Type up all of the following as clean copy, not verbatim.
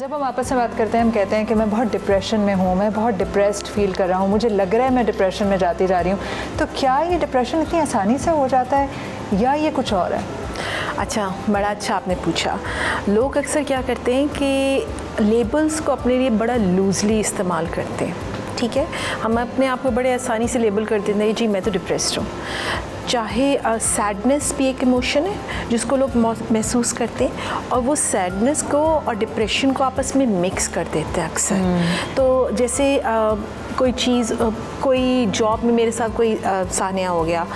जब हम आपस में बात करते हैं हम कहते हैं कि मैं बहुत डिप्रेशन में हूँ, मैं बहुत डिप्रेस्ड फील कर रहा हूँ, मुझे लग रहा है मैं डिप्रेशन में जाती जा रही हूँ, तो क्या ये डिप्रेशन इतनी आसानी से हो जाता है या ये कुछ और है? अच्छा, बड़ा अच्छा आपने पूछा। लोग अक्सर क्या करते हैं कि लेबल्स को अपने लिए बड़ा लूजली इस्तेमाल करते हैं। ठीक है, हम अपने आप को बड़े आसानी से लेबल कर देते हैं जी मैं तो डिप्रेस्ड हूँ। चाहे सैडनेस भी एक इमोशन है जिसको लोग महसूस करते हैं, और वो सैडनेस को और डिप्रेशन को आपस में मिक्स कर देते हैं अक्सर। तो जैसे कोई चीज़, कोई जॉब में मेरे साथ कोई सान्या हो गया,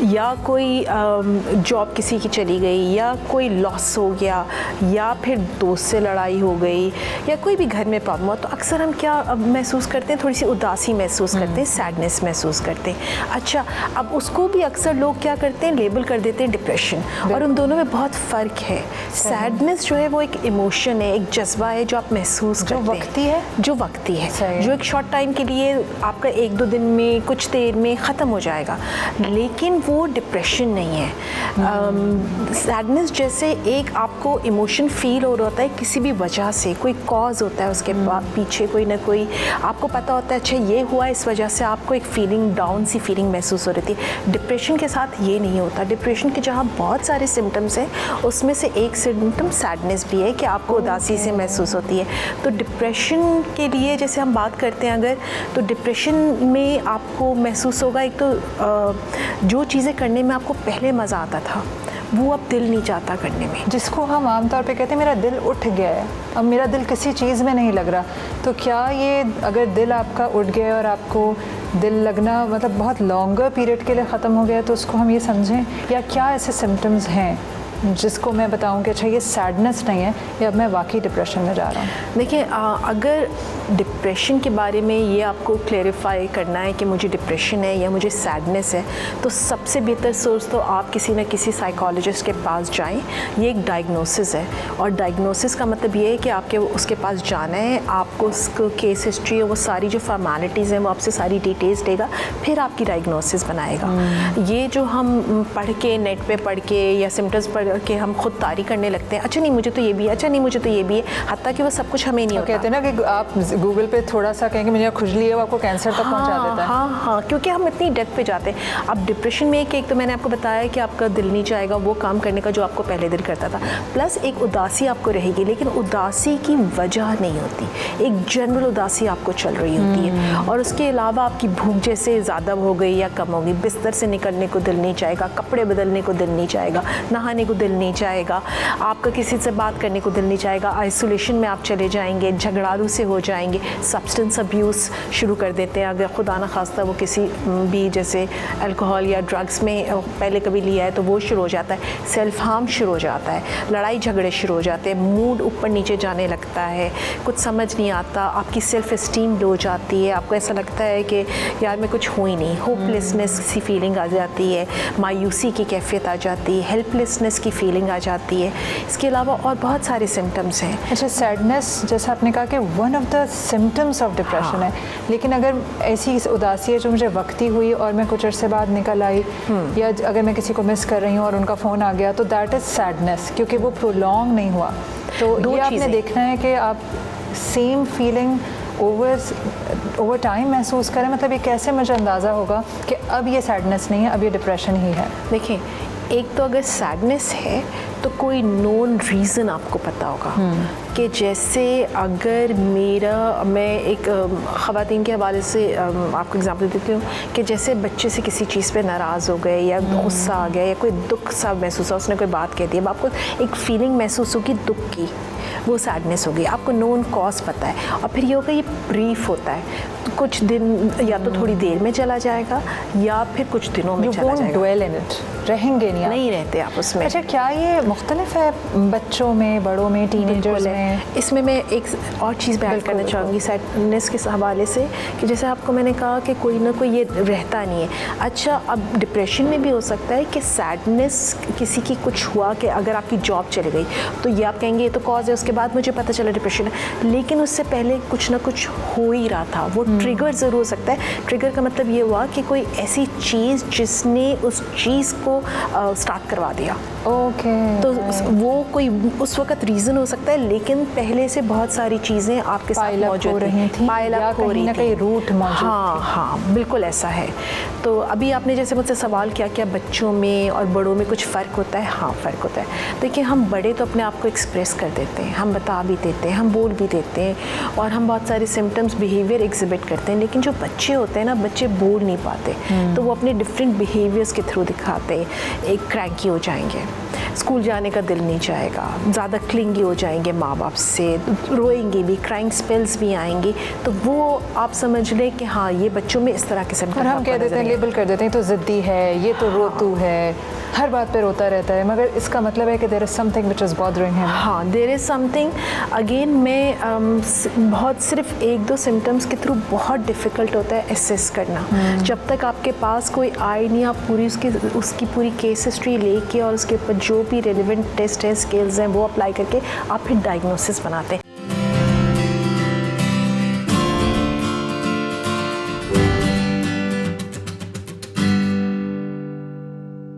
या कोई जॉब किसी की चली गई, या कोई लॉस हो गया, या फिर दोस्त से लड़ाई हो गई, या कोई भी घर में प्रॉब्लम हो, तो अक्सर हम क्या महसूस करते हैं, थोड़ी सी उदासी महसूस करते हैं, सैडनेस महसूस करते हैं। अच्छा, अब उसको भी अक्सर लोग क्या करते हैं, लेबल कर देते हैं डिप्रेशन, और उन दोनों में बहुत फ़र्क है। सैडनेस जो है वो एक इमोशन है, एक जज्बा है जो आप महसूस करते हैं, जो वक्ती है, जो एक शॉर्ट टाइम के लिए आपका 1-2 दिन में, कुछ देर में ख़त्म हो जाएगा, लेकिन वो डिप्रेशन नहीं है। सैडनेस जैसे एक आपको इमोशन फील हो रहा होता है किसी भी वजह से, कोई कॉज होता है उसके पीछे, कोई ना कोई आपको पता होता है अच्छा ये हुआ इस वजह से आपको एक फीलिंग, डाउन सी फीलिंग महसूस हो रही थी। डिप्रेशन के साथ ये नहीं होता। डिप्रेशन के जहाँ बहुत सारे सिम्टम्स हैं उसमें से एक सिम्टम सैडनेस भी है कि आपको उदासी से महसूस होती है। तो डिप्रेशन के लिए जैसे हम बात करते हैं अगर, तो डिप्रेशन में आपको महसूस होगा एक तो जो चीज़ें करने में आपको पहले मज़ा आता था वो अब दिल नहीं चाहता करने में, जिसको हम आमतौर पे कहते हैं मेरा दिल उठ गया है, अब मेरा दिल किसी चीज़ में नहीं लग रहा। तो क्या ये अगर दिल आपका उठ गया और आपको दिल लगना मतलब बहुत लॉन्गर पीरियड के लिए ख़त्म हो गया तो उसको हम ये समझें, या क्या ऐसे सिम्टम्स हैं जिसको मैं बताऊं कि अच्छा ये सैडनेस नहीं है, या अब मैं वाकई डिप्रेशन में जा रहा हूँ? देखिए, अगर डिप्रेशन के बारे में ये आपको क्लेरिफाई करना है कि मुझे डिप्रेशन है या मुझे सैडनेस है, तो सबसे बेहतर सोर्स तो आप किसी न किसी साइकोलॉजिस्ट के पास जाएं। ये एक डायग्नोसिस है, और डायग्नोसिस का मतलब ये है कि आपके उसके पास जाना है, आपको उसको केस हिस्ट्री और वो सारी जो फॉर्मेलिटीज़ हैं वो आपसे सारी डिटेल्स देगा, फिर आपकी डायग्नोसिस बनाएगा। ये जो हम पढ़ के, नेट पे पढ़ के या सिम्टम्स पढ़ के हम खुद तारी करने लगते हैं, अच्छा नहीं मुझे तो ये भी है, अच्छा नहीं मुझे तो ये भी है, हत्ता कि वो सब कुछ हमें नहीं होता। कहते हैं ना कि आप गूगल पे थोड़ा सा कहेंगे मुझे खुजली है, वो आपको कैंसर तक पहुंचा देता है। हाँ, क्योंकि हम इतनी डेप्थ पे जाते हैं। अब डिप्रेशन में एक तो मैंने आपको बताया कि आपका दिल नहीं चाहेगा वो काम करने का जो आपको पहले दिल करता था, प्लस एक उदासी आपको रहेगी, लेकिन उदासी की वजह नहीं होती, एक जनरल उदासी आपको चल रही होती है। और उसके अलावा आपकी भूख जैसे ज़्यादा हो गई या कम हो गई, बिस्तर से निकलने को दिल नहीं चाहेगा, कपड़े बदलने को दिल नहीं चाहेगा, नहाने को दिल नहीं चाहेगा, आपका किसी से बात करने को दिल नहीं चाहेगा, आइसोलेशन में आप चले जाएंगे, झगड़ालू से हो जाएंगे, सब्सटेंस अब्यूज़ शुरू कर देते हैं। अगर खुदा न खास्ता वो किसी भी जैसे अल्कोहल या ड्रग्स में पहले कभी लिया है तो वो शुरू हो जाता है, सेल्फ हार्म शुरू हो जाता है, लड़ाई झगड़े शुरू हो जाते हैं, मूड ऊपर नीचे जाने लगता है, कुछ समझ नहीं आता, आपकी सेल्फ इस्टीम लो जाती है, आपको ऐसा लगता है कि यार मैं कुछ हो ही नहीं, होपलेसनेस सी फीलिंग आ जाती है, मायूसी की कैफियत आ जाती है, हेल्पलेसनेस की फीलिंग आ जाती है। इसके अलावा और बहुत सारे सिम्टम्स हैं। अच्छा, सैडनेस जैसा आपने कहा कि one of the symptoms of depression है, लेकिन अगर ऐसी उदासी है जो मुझे वक्ती हुई और मैं कुछ अर्से बाद निकल आई, या अगर मैं किसी को मिस कर रही हूँ और उनका फ़ोन आ गया, तो दैट इज़ सैडनेस, क्योंकि वो प्रोलॉन्ग नहीं हुआ। तो ये आपने देखना है कि आप सेम फीलिंग ओवर टाइम महसूस करें, मतलब ये कैसे मुझे अंदाज़ा होगा कि अब ये सैडनेस नहीं है, अब ये डिप्रेशन ही है? देखिए, एक तो अगर सैडनेस है तो कोई नोन रीज़न आपको पता होगा कि जैसे अगर मैं एक ख़वातीन के हवाले से आपको एग्जांपल देती हूँ कि जैसे बच्चे से किसी चीज़ पे नाराज़ हो गए या गुस्सा आ गया या कोई दुख सा महसूस हो, उसने कोई बात कह दी, अब आपको एक फ़ीलिंग महसूस होगी दुख की, वो सैडनेस होगी, आपको नोन कॉज पता है, और फिर ये होगा ये ब्रीफ होता है, तो कुछ दिन या तो थोड़ी देर में चला जाएगा या फिर कुछ दिनों में चला जाएगा, dwell in it, रहेंगे नहीं रहते आप उसमें। अच्छा, क्या ये मुख्तलिफ है बच्चों में, बड़ों में, टीनेजर्स में? इसमें मैं एक और चीज़ बयान करना चाहूँगी सैडनेस के हवाले से कि जैसे आपको मैंने कहा कि कोई ना कोई ये रहता नहीं है। अच्छा, अब डिप्रेशन में भी हो सकता है कि सैडनेस किसी की कुछ हुआ कि अगर आपकी जॉब चली गई तो ये आप कहेंगे ये तो कॉज है उसके बाद मुझे पता चला डिप्रेशन है, लेकिन उससे पहले कुछ ना कुछ हो ही रहा था। वो ट्रिगर ज़रूर हो सकता है। ट्रिगर का मतलब ये हुआ कि कोई ऐसी चीज़ जिसने उस चीज़ को स्टार्ट करवा दिया। ओके, तो वो कोई उस वक्त रीज़न हो सकता है, लेकिन पहले से बहुत सारी चीज़ें आपके साथ मौजूद थी, पाइल अप हो रही थी, रूट मौजूद। हाँ हाँ, बिल्कुल ऐसा है। तो अभी आपने जैसे मुझसे सवाल किया क्या बच्चों में और बड़ों में कुछ फ़र्क होता है? हाँ, फ़र्क होता है। देखिए, हम बड़े तो अपने आप को एक्सप्रेस कर देते हैं, हम बता भी देते हैं, हम बोल भी देते हैं और हम बहुत सारे सिम्टम्स, बिहेवियर एग्जिबिट करते हैं, लेकिन जो बच्चे होते हैं ना, बच्चे बोल नहीं पाते, तो वो अपने डिफरेंट बिहेवियर्स के थ्रू दिखाते हैं। एक क्रैंकी हो जाएंगे, स्कूल जाने का दिल नहीं जाएगा, ज़्यादा क्लिंगी हो जाएंगे माँ बाप से, रोएंगे भी, क्राइंग स्पेल्स भी आएंगी। तो वो आप समझ लें कि हाँ, ये बच्चों में इस तरह के सिम्टम्स। और हम कह देते हैं, लेबल कर देते हैं, तो ज़िद्दी है, ये तो रोतू है, हर बात पे रोता रहता है, मगर इसका मतलब है कि there is something which is bothering him. हाँ, देयर इज़ समथिंग। अगेन मैं बहुत सिर्फ एक दो सिम्टम्स के थ्रू बहुत डिफ़िकल्ट होता है एसेस करना। जब तक आपके पास कोई आए नहीं, आप पूरी उसकी पूरी केस हिस्ट्री लेके और उसके ऊपर जो भी रेलिवेंट टेस्ट है, स्केल्स हैं, वो अप्लाई करके आप फिर डायग्नोसिस बनाते हैं।